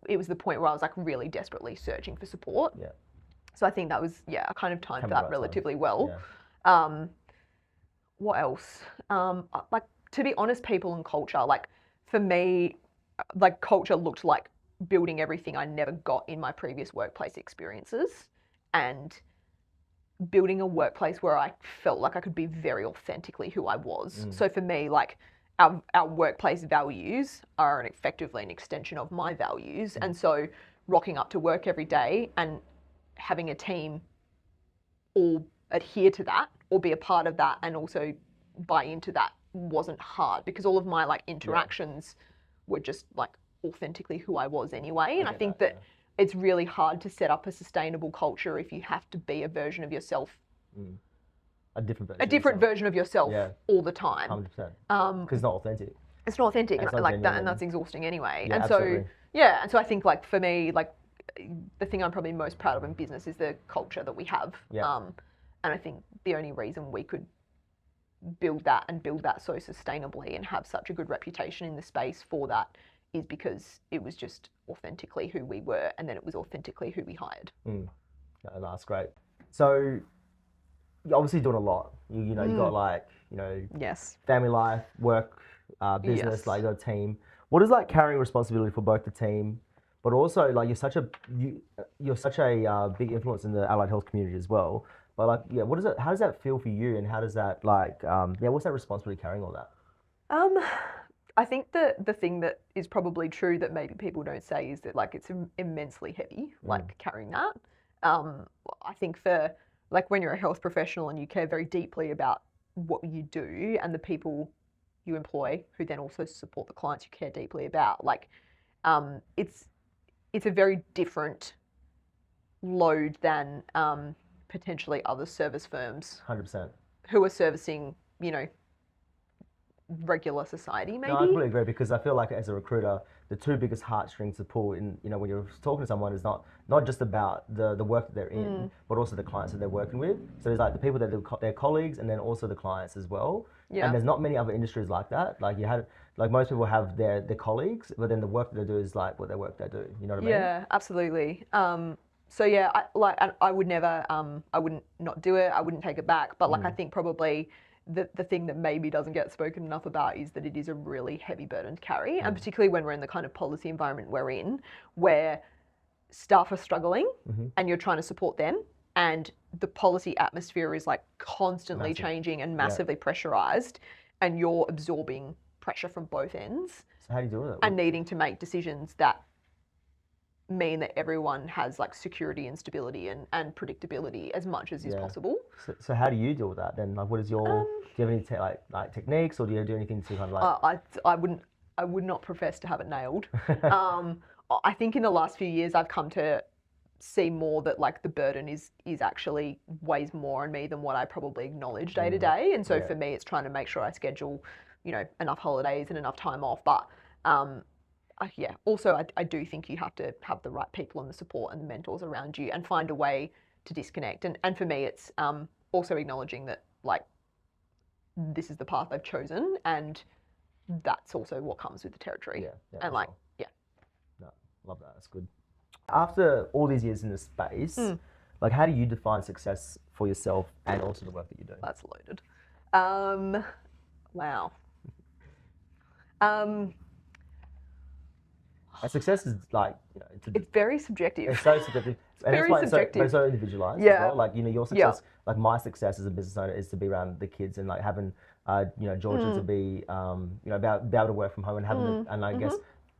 it was the point where I was like really desperately searching for support. Yeah. So I think that was, I kind of timed that relatively well. Yeah. What else? Like, to be honest, people and culture, like for me, like culture looked like building everything I never got in my previous workplace experiences and building a workplace where I felt like I could be very authentically who I was. So for me, like our workplace values are effectively an extension of my values. And so rocking up to work every day and having a team all adhere to that or be a part of that and also buy into that wasn't hard because all of my like interactions were just like authentically who I was anyway. And I think that it's really hard to set up a sustainable culture if you have to be a version of yourself. A different version of yourself all the time. 100%. Because it's not authentic. It's not authentic, and like genuine. that, and that's exhausting anyway. Yeah, and absolutely. so I think like for me, like the thing I'm probably most proud of in business is the culture that we have. Yeah. And I think the only reason we could build that so sustainably and have such a good reputation in the space for that is because it was just authentically who we were, and then it was authentically who we hired. No, that's great. So you're obviously doing a lot. You know, you got like, you know, family life, work, business, like you got a team. What is like carrying responsibility for both the team, but also like you're such a big influence in the allied health community as well. But like, what is it? How does that feel for you, and how does that like, what's that responsibility carrying all that? I think the thing that is probably true that maybe people don't say is that like it's immensely heavy, like carrying that. I think for like when you're a health professional and you care very deeply about what you do and the people you employ who then also support the clients you care deeply about, like it's a very different load than potentially other service firms 100%. who are servicing, you know, regular society maybe. No, I completely agree, because I feel like as a recruiter, the two biggest heartstrings to pull in, you know, when you're talking to someone is not just about the work that they're in, but also the clients that they're working with. So there's like the people that they're their colleagues, and then also the clients as well. Yeah. And there's not many other industries like that. Like most people have their colleagues, but then the work that they do is like what their work they do. You know what I mean? Yeah, absolutely. So yeah, I would never, I wouldn't not do it. I wouldn't take it back. But like I think probably the thing that maybe doesn't get spoken enough about is that it is a really heavy burden to carry, and particularly when we're in the kind of policy environment we're in, where staff are struggling and you're trying to support them, and the policy atmosphere is like constantly changing and massively pressurized, and you're absorbing pressure from both ends. So how do you deal with it? And needing to make decisions that mean that everyone has like security and stability and predictability as much as is possible. So how do you deal with that then? Like, what is your, do you have any like techniques, or do you do anything to kind of like? I would not profess to have it nailed. I think in the last few years I've come to see more that like the burden is actually weighs more on me than what I probably acknowledge day to day. And so for me, it's trying to make sure I schedule, you know, enough holidays and enough time off. But also I do think you have to have the right people and the support and the mentors around you and find a way to disconnect. And for me, it's also acknowledging that like this is the path I've chosen, and that's also what comes with the territory. And like, No, love that. That's good. After all these years in this space, like how do you define success for yourself and also the work that you do? That's loaded. Wow. Success is like, you know, it's very subjective. It's so subjective. And very subjective. It's so individualized as well. Like, you know, your success, like my success as a business owner is to be around the kids and like having, you know, Georgia to be, you know, be able to work from home and having, and I guess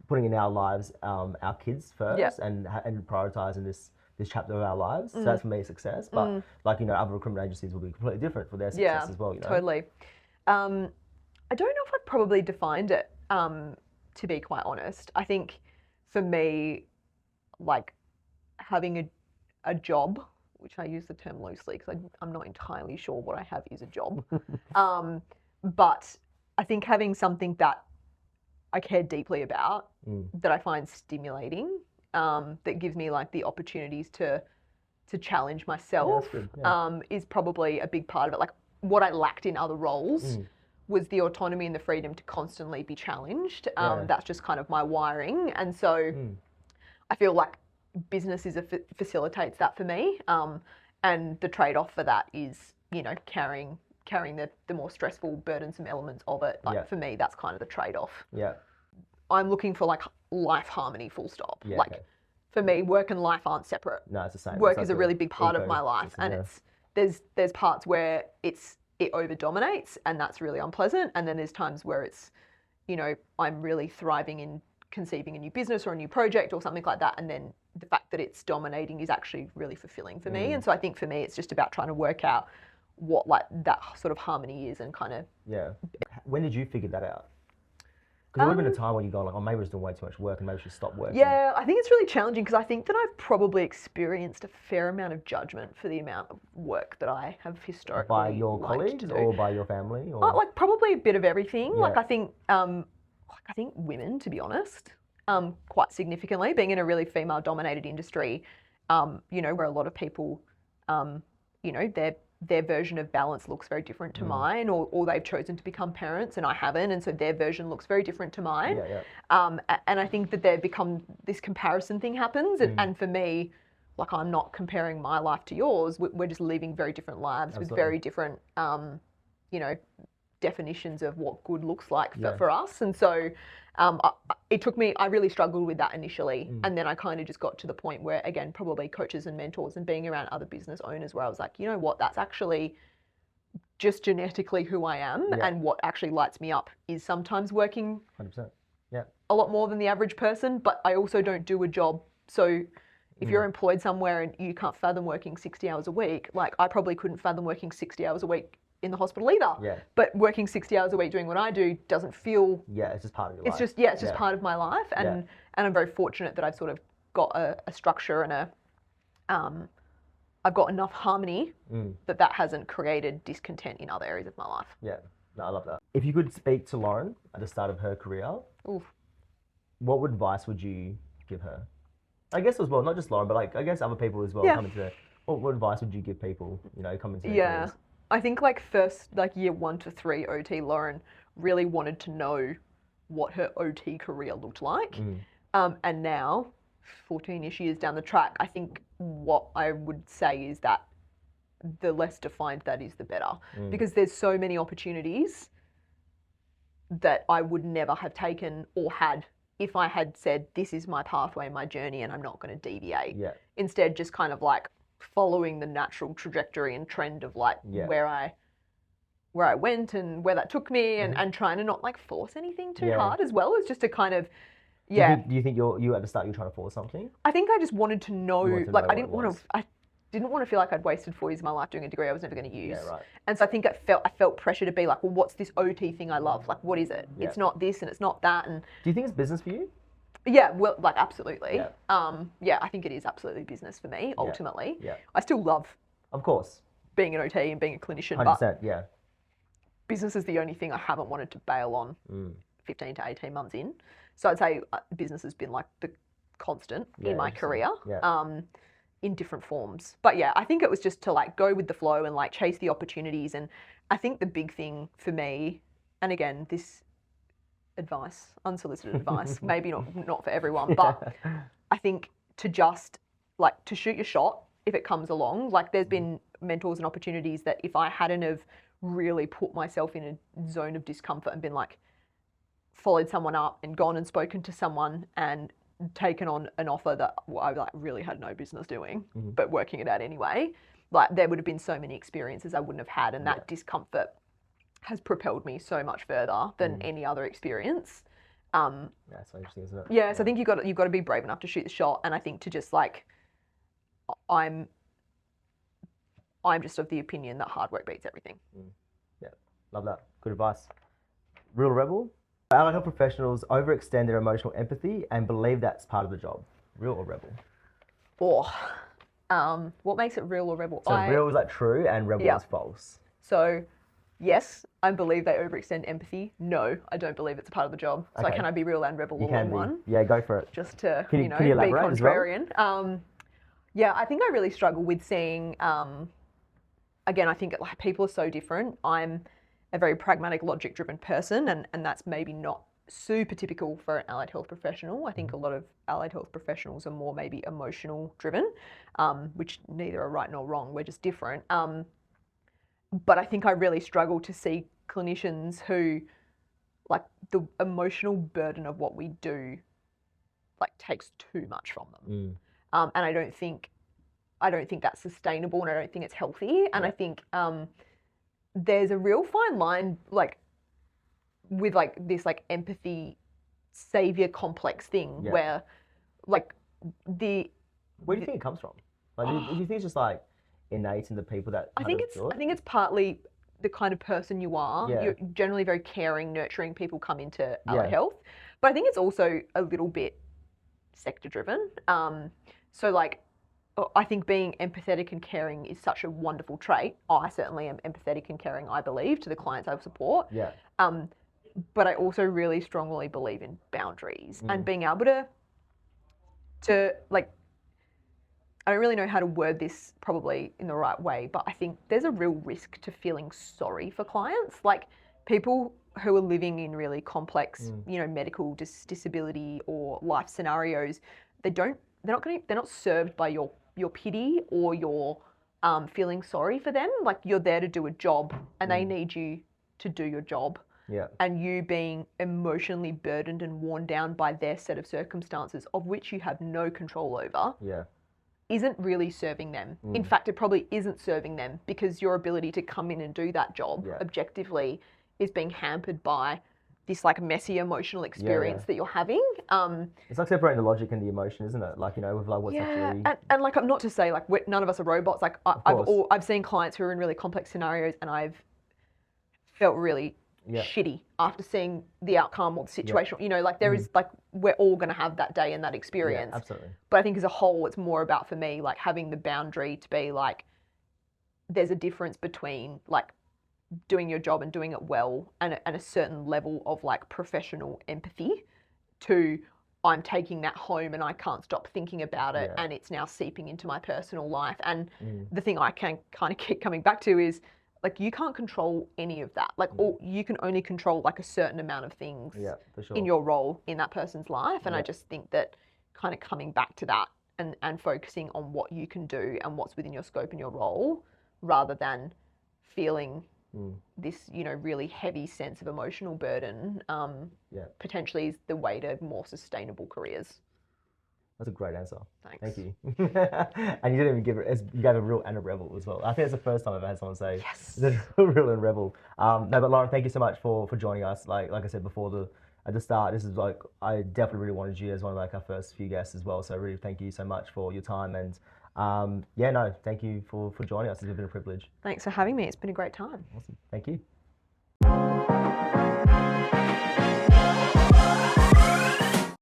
putting in our lives, our kids first and prioritizing this chapter of our lives. So that's for me success. But like, you know, other recruitment agencies will be completely different for their success as well. You know? Totally. I don't know if I've probably defined it, to be quite honest. I think for me, like having a job, which I use the term loosely because I'm not entirely sure what I have is a job. But I think having something that I care deeply about, that I find stimulating, that gives me like the opportunities to challenge myself, is probably a big part of it. Like what I lacked in other roles was the autonomy and the freedom to constantly be challenged. That's just kind of my wiring. And so I feel like business facilitates that for me. And the trade-off for that is, you know, carrying the more stressful, burdensome elements of it. Like for me, that's kind of the trade-off. Yeah. I'm looking for like life harmony, full stop. Yeah, like for me, work and life aren't separate. No, it's the same. Work is a really big part of my life, and there's parts where it over dominates, and that's really unpleasant. And then there's times where it's, you know, I'm really thriving in conceiving a new business or a new project or something like that, and then the fact that it's dominating is actually really fulfilling for me. And so I think for me, it's just about trying to work out what like that sort of harmony is and kind of. Yeah. When did you figure that out? Because there would have been a time when you go like, oh, maybe I was doing way too much work and maybe I should stop working. Yeah, I think it's really challenging because I think that I've probably experienced a fair amount of judgment for the amount of work that I have historically by your liked colleagues to do. or by your family? Or? Like probably a bit of everything. Like I think women, to be honest, quite significantly, being in a really female-dominated industry, you know, where a lot of people, you know, their version of balance looks very different to mine, or they've chosen to become parents and I haven't, and so their version looks very different to mine. And I think that they've become, this comparison thing happens, and for me, like I'm not comparing my life to yours, we're just living very different lives with very different, you know, definitions of what good looks like for us. And so it took me, I really struggled with that initially. And then I kind of just got to the point where, again, probably coaches and mentors and being around other business owners where I was like, you know what, that's actually just genetically who I am. And what actually lights me up is sometimes working 100%. a lot more than the average person, but I also don't do a job. So if you're employed somewhere and you can't fathom working 60 hours a week, like I probably couldn't fathom working 60 hours a week in the hospital either. But working 60 hours a week doing what I do doesn't feel... it's just part of your life. It's just part of my life. And I'm very fortunate that I've sort of got a structure and I've got enough harmony that hasn't created discontent in other areas of my life. Yeah, no, I love that. If you could speak to Lauren at the start of her career, what advice would you give her? I guess as well, not just Lauren, but like I guess other people as well coming to her. What advice would you give people, you know, coming to their careers? I think like first, like year 1 to 3 OT, Lauren really wanted to know what her OT career looked like. And now, 14-ish years down the track, I think what I would say is that the less defined that is, the better. Because there's so many opportunities that I would never have taken or had if I had said, this is my pathway, my journey, and I'm not going to deviate. Instead, just kind of like following the natural trajectory and trend of like where I went and where that took me, and trying to not like force anything too hard as well. It's just to kind of do you think you at the start you're trying to force something? I think I just wanted to know, like I didn't want to feel like I'd wasted 4 years of my life doing a degree I was never going to use. And so I think I felt pressure to be like, well, what's this OT thing I love? Like, what is it? It's not this and it's not that. And do you think it's business for you? Yeah, well, like absolutely. I think it is absolutely business for me, ultimately. I still love, of course, being an OT and being a clinician, 100%, but business is the only thing I haven't wanted to bail on 15 to 18 months in. So I'd say business has been like the constant in my career, in different forms. But yeah, I think it was just to like go with the flow and like chase the opportunities. And I think the big thing for me, and again, this advice, unsolicited advice, maybe not for everyone, but I think to just like to shoot your shot if it comes along. Like there's been mentors and opportunities that if I hadn't have really put myself in a zone of discomfort and been like followed someone up and gone and spoken to someone and taken on an offer that I like really had no business doing, but working it out anyway, like there would have been so many experiences I wouldn't have had, and that discomfort has propelled me so much further than any other experience. That's so interesting, isn't it? Yeah, so I think you've got to be brave enough to shoot the shot, and I think to just like, I'm just of the opinion that hard work beats everything. Yeah, love that. Good advice. Real rebel? Allied health professionals overextend their emotional empathy and believe that's part of the job. Real or rebel? Or, what makes it real or rebel? So real is like true and rebel Yeah. is false. So, yes, I believe they overextend empathy. No, I don't believe it's a part of the job. So Okay. can I be real and rebel You all can in be. one? Yeah, go for it. Just to, Can you be elaborate as well? contrarian. Yeah, I think I really struggle with seeing, again, I think like people are so different. I'm a very pragmatic, logic-driven person, and that's maybe not super typical for an allied health professional. I think a lot of allied health professionals are more maybe emotional driven, which neither are right nor wrong. We're just different. But I think I really struggle to see clinicians who, like, the emotional burden of what we do, like, takes too much from them. And I don't think that's sustainable, and I don't think it's healthy. And I think there's a real fine line, like, with like this like empathy savior complex thing where, like, where do you think it comes from? Like, do you think it's just like innate in the people that I think it's partly the kind of person you are. Yeah. You're generally very caring, nurturing. People come into allied health, but I think it's also a little bit sector driven. So like, I think being empathetic and caring is such a wonderful trait. I certainly am empathetic and caring, I believe, to the clients I support. Yeah. But I also really strongly believe in boundaries and being able to like, I don't really know how to word this probably in the right way, but I think there's a real risk to feeling sorry for clients. Like, people who are living in really complex, medical disability or life scenarios, they're not served by your pity or your feeling sorry for them. Like, you're there to do a job, and they need you to do your job. Yeah. And you being emotionally burdened and worn down by their set of circumstances, of which you have no control over, isn't really serving them. In fact, it probably isn't serving them, because your ability to come in and do that job objectively is being hampered by this like messy emotional experience that you're having. It's like separating the logic and the emotion, isn't it? Like, with like what's actually... and like, I'm not to say like none of us are robots. Like, I've seen clients who are in really complex scenarios, and I've felt really shitty after seeing the outcome or the situation. Like, there is like, we're all going to have that day and that experience. Yeah, absolutely. But I think as a whole, it's more about, for me, like having the boundary to be like, there's a difference between like doing your job and doing it well and a certain level of like professional empathy to, I'm taking that home and I can't stop thinking about it, and it's now seeping into my personal life. And the thing I can kind of keep coming back to is, like, you can't control any of that. Like, you can only control like a certain amount of things for sure. in your role in that person's life. And I just think that kind of coming back to that and focusing on what you can do and what's within your scope and your role, rather than feeling this, really heavy sense of emotional burden, potentially is the way to more sustainable careers. That's a great answer. Thanks. Thank you. And you didn't even give it, you gave a real and a rebel as well. I think it's the first time I've had someone say the real and rebel. No, but Lauren, thank you so much for joining us. Like I said before, at the start, this is like, I definitely really wanted you as one of like our first few guests as well. So really thank you so much for your time, and thank you for joining us. It's been a privilege. Thanks for having me. It's been a great time. Awesome. Thank you.